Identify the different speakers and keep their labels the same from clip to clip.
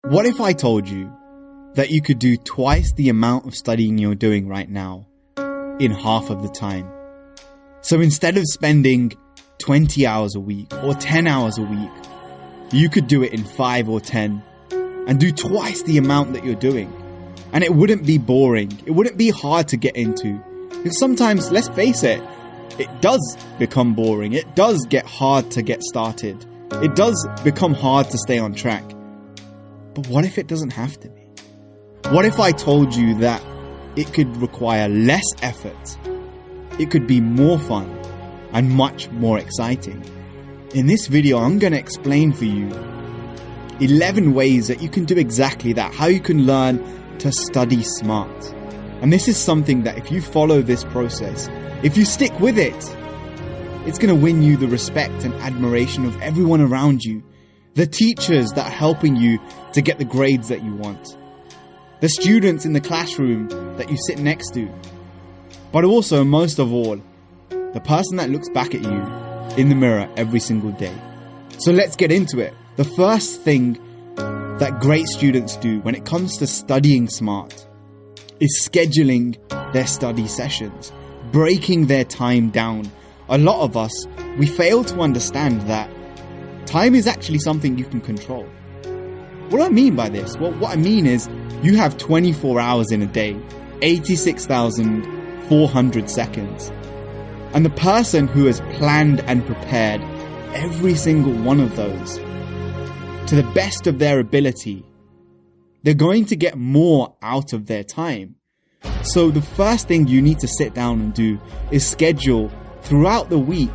Speaker 1: What if I told you that you could do twice the amount of studying you're doing right now in half of the time? So instead of spending 20 hours a week or 10 hours a week, you could do it in 5 or 10 and do twice the amount that you're doing. And it wouldn't be boring. It wouldn't be hard to get into. Because sometimes, let's face it, it does become boring. It does get hard to get started. It does become hard to stay on track. But what if it doesn't have to be? What if I told you that it could require less effort, it could be more fun, and much more exciting? In this video, I'm going to explain for you 11 ways that you can do exactly that, how you can learn to study smart. And this is something that if you follow this process, if you stick with it, it's going to win you the respect and admiration of everyone around you. The teachers that are helping you to get the grades that you want. The students in the classroom that you sit next to. But also, most of all, the person that looks back at you in the mirror every single day. So let's get into it. The first thing that great students do when it comes to studying smart is scheduling their study sessions, breaking their time down. A lot of us, we fail to understand that time is actually something you can control. What do I mean by this? Well, what I mean is you have 24 hours in a day, 86,400 seconds. And the person who has planned and prepared every single one of those to the best of their ability, they're going to get more out of their time. So the first thing you need to sit down and do is schedule throughout the week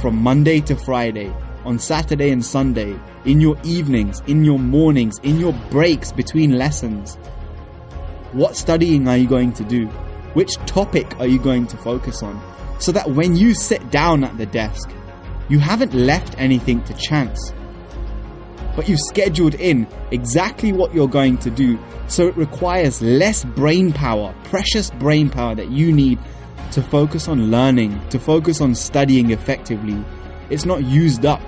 Speaker 1: from Monday to Friday, on Saturday and Sunday, in your evenings, in your mornings, in your breaks between lessons. What studying are you going to do? Which topic are you going to focus on? So that when you sit down at the desk, you haven't left anything to chance, but you've scheduled in exactly what you're going to do. So it requires less brain power, precious brain power that you need to focus on learning, to focus on studying effectively. It's not used up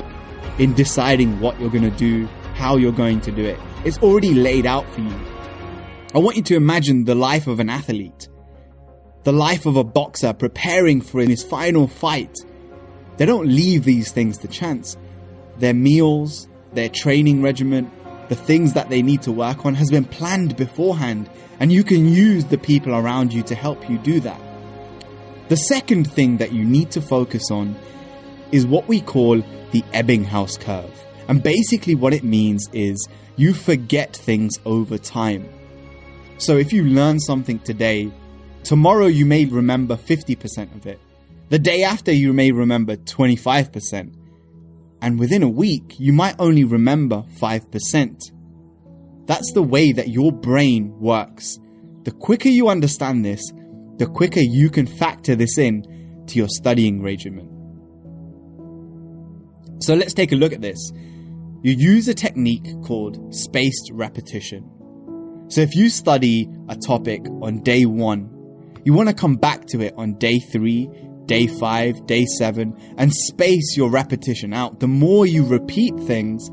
Speaker 1: in deciding what you're going to do, how you're going to do it. It's already laid out for you. I want you to imagine the life of an athlete, the life of a boxer preparing for his final fight. They don't leave these things to chance. Their meals, their training regimen, the things that they need to work on has been planned beforehand, and you can use the people around you to help you do that. The second thing that you need to focus on is what we call the Ebbinghaus curve. And basically what it means is you forget things over time. So if you learn something today, tomorrow you may remember 50% of it. The day after you may remember 25%. And within a week, you might only remember 5%. That's the way that your brain works. The quicker you understand this, the quicker you can factor this in to your studying regimen. So let's take a look at this. You use a technique called spaced repetition. So if you study a topic on day 1, you want to come back to it on day 3, day 5, day 7, and space your repetition out. The more you repeat things,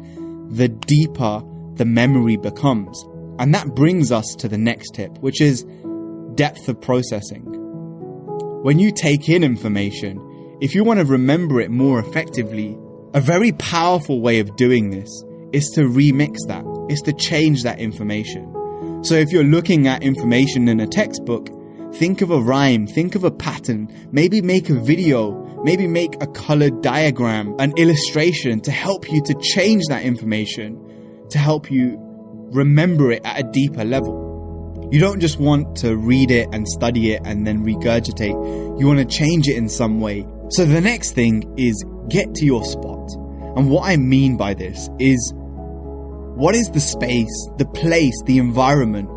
Speaker 1: the deeper the memory becomes. And that brings us to the next tip, which is depth of processing. When you take in information, if you want to remember it more effectively, a very powerful way of doing this is to remix that, is to change that information. So if you're looking at information in a textbook, think of a rhyme, think of a pattern, maybe make a video, maybe make a colored diagram, an illustration to help you to change that information, to help you remember it at a deeper level. You don't just want to read it and study it and then regurgitate. You want to change it in some way. So the next thing is get to your spot. And what I mean by this is, what is the space, the place, the environment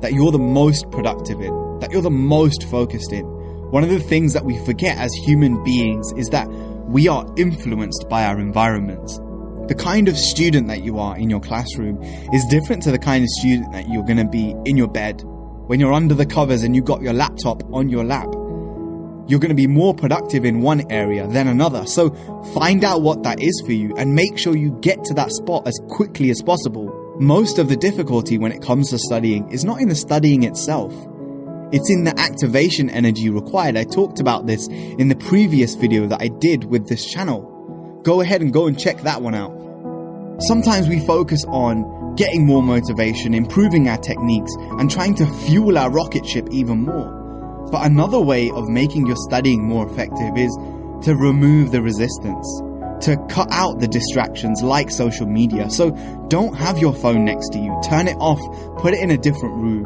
Speaker 1: that you're the most productive in, that you're the most focused in? One of the things that we forget as human beings is that we are influenced by our environments. The kind of student that you are in your classroom is different to the kind of student that you're going to be in your bed. When you're under the covers and you've got your laptop on your lap, you're going to be more productive in one area than another. So find out what that is for you and make sure you get to that spot as quickly as possible. Most of the difficulty when it comes to studying is not in the studying itself. It's in the activation energy required. I talked about this in the previous video that I did with this channel. Go ahead and go and check that one out. Sometimes we focus on getting more motivation, improving our techniques, and trying to fuel our rocket ship even more. But another way of making your studying more effective is to remove the resistance, to cut out the distractions like social media. So don't have your phone next to you. Turn it off, put it in a different room.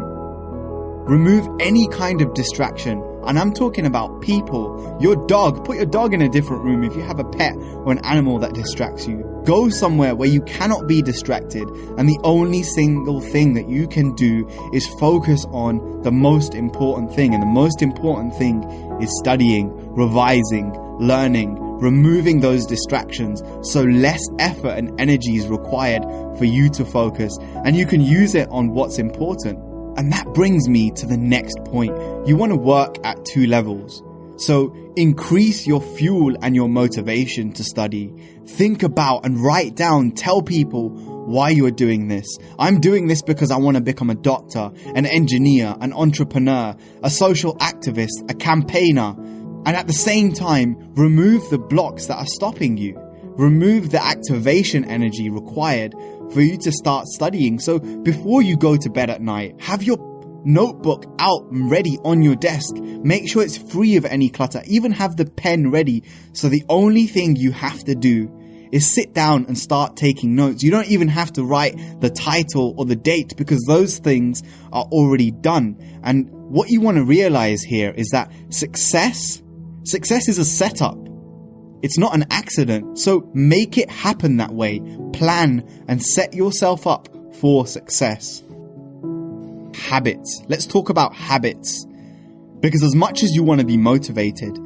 Speaker 1: Remove any kind of distraction. And I'm talking about people, your dog. Put your dog in a different room if you have a pet or an animal that distracts you. Go somewhere where you cannot be distracted, and the only single thing that you can do is focus on the most important thing. And the most important thing is studying, revising, learning, removing those distractions, so less effort and energy is required for you to focus, and you can use it on what's important. And that brings me to the next point. You want to work at 2 levels. So increase your fuel and your motivation to study. Think about and write down, tell people why you are doing this. I'm doing this because I want to become a doctor, an engineer, an entrepreneur, a social activist, a campaigner. And at the same time, remove the blocks that are stopping you. Remove the activation energy required for you to start studying. So before you go to bed at night, have your notebook out and ready on your desk. Make sure it's free of any clutter. Even have the pen ready. So the only thing you have to do is sit down and start taking notes. You don't even have to write the title or the date, because those things are already done. And what you want to realize here is that success is a setup. It's not an accident. So make it happen that way. Plan and set yourself up for success. Habits. Let's talk about habits. Because as much as you want to be motivated,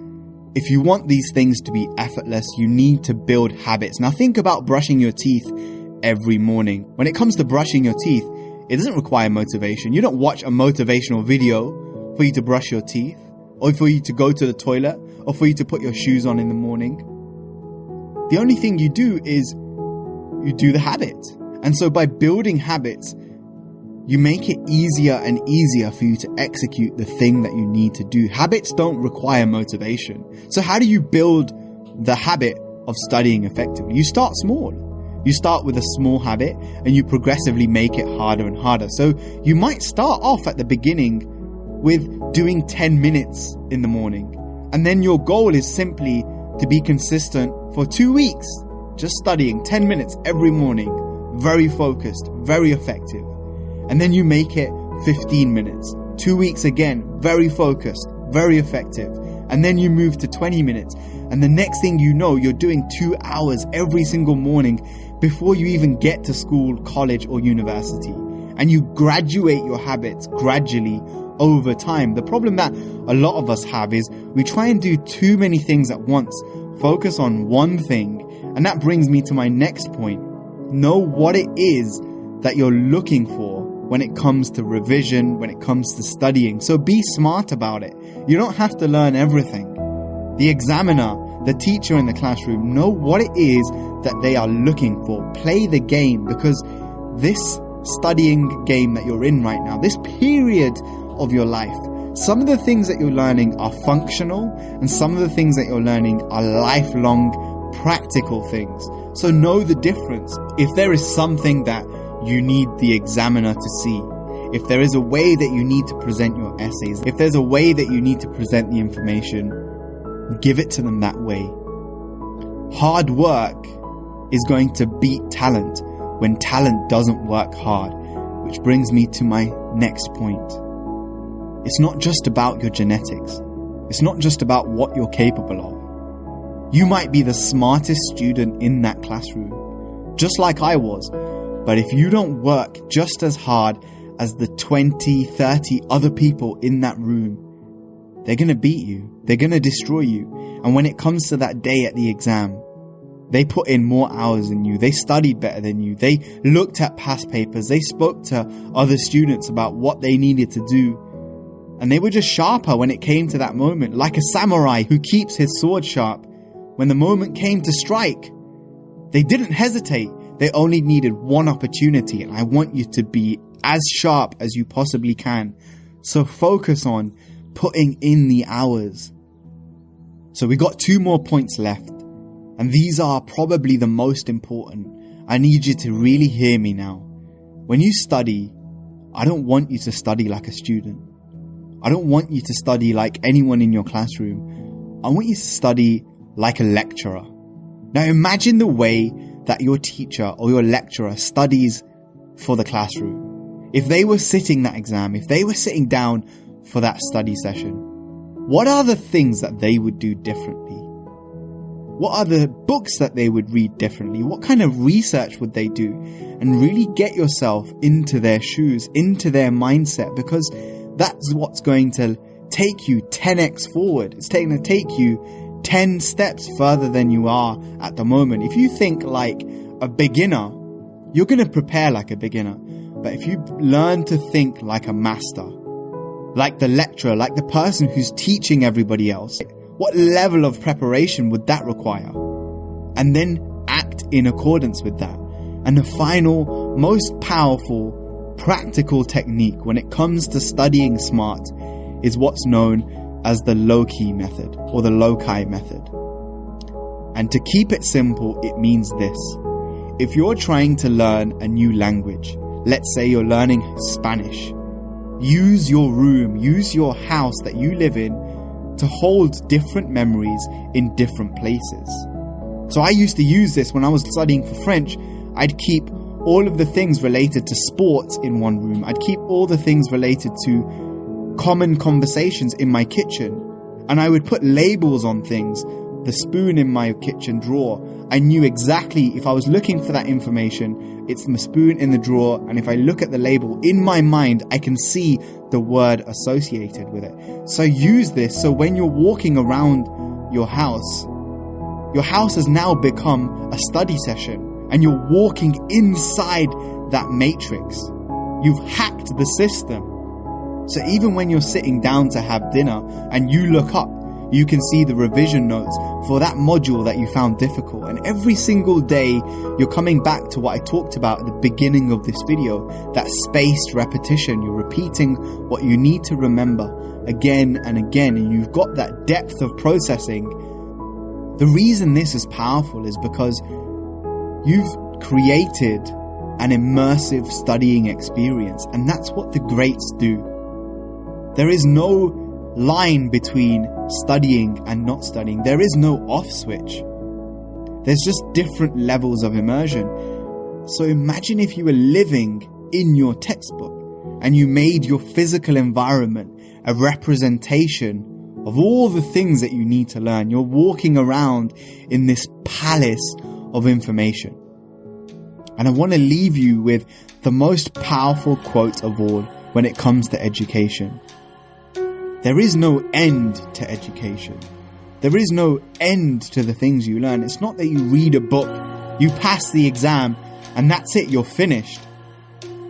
Speaker 1: if you want these things to be effortless, you need to build habits. Now think about brushing your teeth every morning. When it comes to brushing your teeth, it doesn't require motivation. You don't watch a motivational video for you to brush your teeth, or for you to go to the toilet, or for you to put your shoes on in the morning. The only thing you do is you do the habit. And so by building habits, you make it easier and easier for you to execute the thing that you need to do. Habits don't require motivation. So how do you build the habit of studying effectively? You start small. You start with a small habit and you progressively make it harder and harder. So you might start off at the beginning with doing 10 minutes in the morning. And then your goal is simply to be consistent for 2 weeks, just studying 10 minutes every morning, very focused, very effective. And then you make it 15 minutes, 2 weeks again, very focused, very effective. And then you move to 20 minutes. And the next thing you know, you're doing 2 hours every single morning before you even get to school, college, or university. And you graduate your habits gradually over time. The problem that a lot of us have is we try and do too many things at once, focus on one thing. And that brings me to my next point. Know what it is that you're looking for when it comes to revision, when it comes to studying. So be smart about it. You don't have to learn everything. The examiner, the teacher in the classroom, know what it is that they are looking for. Play the game, because this studying game that you're in right now, this period of your life, some of the things that you're learning are functional, and some of the things that you're learning are lifelong practical things. So know the difference. If there is something that you need the examiner to see, if there is a way that you need to present your essays, if there's a way that you need to present the information, give it to them that way. Hard work is going to beat talent when talent doesn't work hard, which brings me to my next point. It's not just about your genetics. It's not just about what you're capable of. You might be the smartest student in that classroom, just like I was. But if you don't work just as hard as the 20, 30 other people in that room, they're going to beat you. They're going to destroy you. And when it comes to that day at the exam, they put in more hours than you. They studied better than you. They looked at past papers. They spoke to other students about what they needed to do. And they were just sharper when it came to that moment, like a samurai who keeps his sword sharp. When the moment came to strike, they didn't hesitate. They only needed one opportunity, and I want you to be as sharp as you possibly can. So focus on putting in the hours. So we got 2 more points left, and these are probably the most important. I need you to really hear me now. When you study, I don't want you to study like a student. I don't want you to study like anyone in your classroom. I want you to study like a lecturer. Now imagine the way that your teacher or your lecturer studies for the classroom. If they were sitting that exam, if they were sitting down for that study session, what are the things that they would do differently? What are the books that they would read differently? What kind of research would they do? And really get yourself into their shoes, into their mindset, because that's what's going to take you 10x forward. It's going to take you 10 steps further than you are at the moment. If you think like a beginner, you're going to prepare like a beginner. But if you learn to think like a master, like the lecturer, like the person who's teaching everybody else, what level of preparation would that require? And then act in accordance with that. And the final, most powerful, practical technique when it comes to studying smart is what's known as the low-key method or the loci method. And to keep it simple, it means this. If you're trying to learn a new language, let's say you're learning Spanish, use your room, use your house that you live in to hold different memories in different places. So I used to use this when I was studying for French. I'd keep all of the things related to sports in one room. I'd keep all the things related to common conversations in my kitchen. And I would put labels on things. The spoon in my kitchen drawer, I knew exactly if I was looking for that information, it's the spoon in the drawer, and if I look at the label in my mind, I can see the word associated with it. So use this so when you're walking around your house has now become a study session, and you're walking inside that matrix. You've hacked the system. So even when you're sitting down to have dinner and you look up, you can see the revision notes for that module that you found difficult. And every single day, you're coming back to what I talked about at the beginning of this video, that spaced repetition. You're repeating what you need to remember again and again, and you've got that depth of processing. The reason this is powerful is because you've created an immersive studying experience, and that's what the greats do. There is no line between studying and not studying. There is no off switch. There's just different levels of immersion. So imagine if you were living in your textbook and you made your physical environment a representation of all the things that you need to learn. You're walking around in this palace of information. And I want to leave you with the most powerful quote of all when it comes to education. There is no end to education. There is no end to the things you learn. It's not that you read a book, you pass the exam, and that's it, you're finished.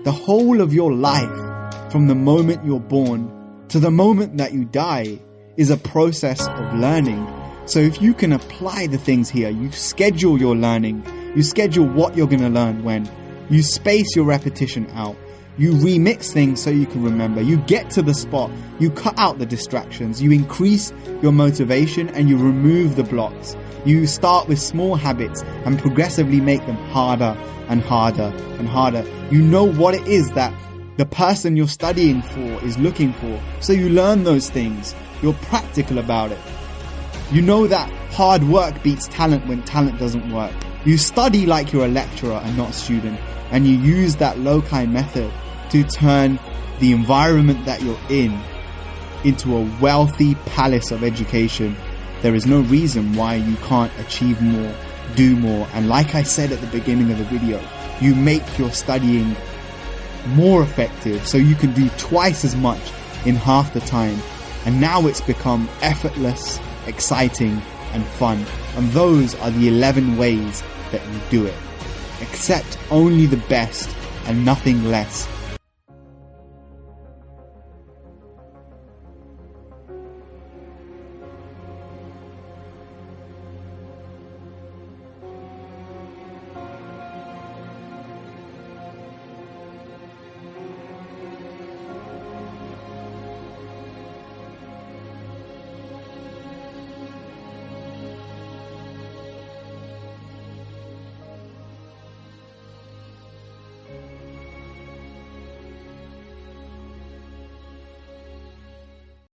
Speaker 1: The whole of your life, from the moment you're born to the moment that you die, is a process of learning. So if you can apply the things here, you schedule your learning, you schedule what you're going to learn when, you space your repetition out, you remix things so you can remember, you get to the spot, you cut out the distractions, you increase your motivation and you remove the blocks. You start with small habits and progressively make them harder and harder and harder. You know what it is that the person you're studying for is looking for. So you learn those things. You're practical about it. You know that hard work beats talent when talent doesn't work. You study like you're a lecturer and not a student. And you use that loci method to turn the environment that you're in into a wealthy palace of education. There is no reason why you can't achieve more, do more. And like I said at the beginning of the video, you make your studying more effective so you can do twice as much in half the time. And now it's become effortless, exciting, and fun. And those are the 11 ways that you do it. Accept only the best and nothing less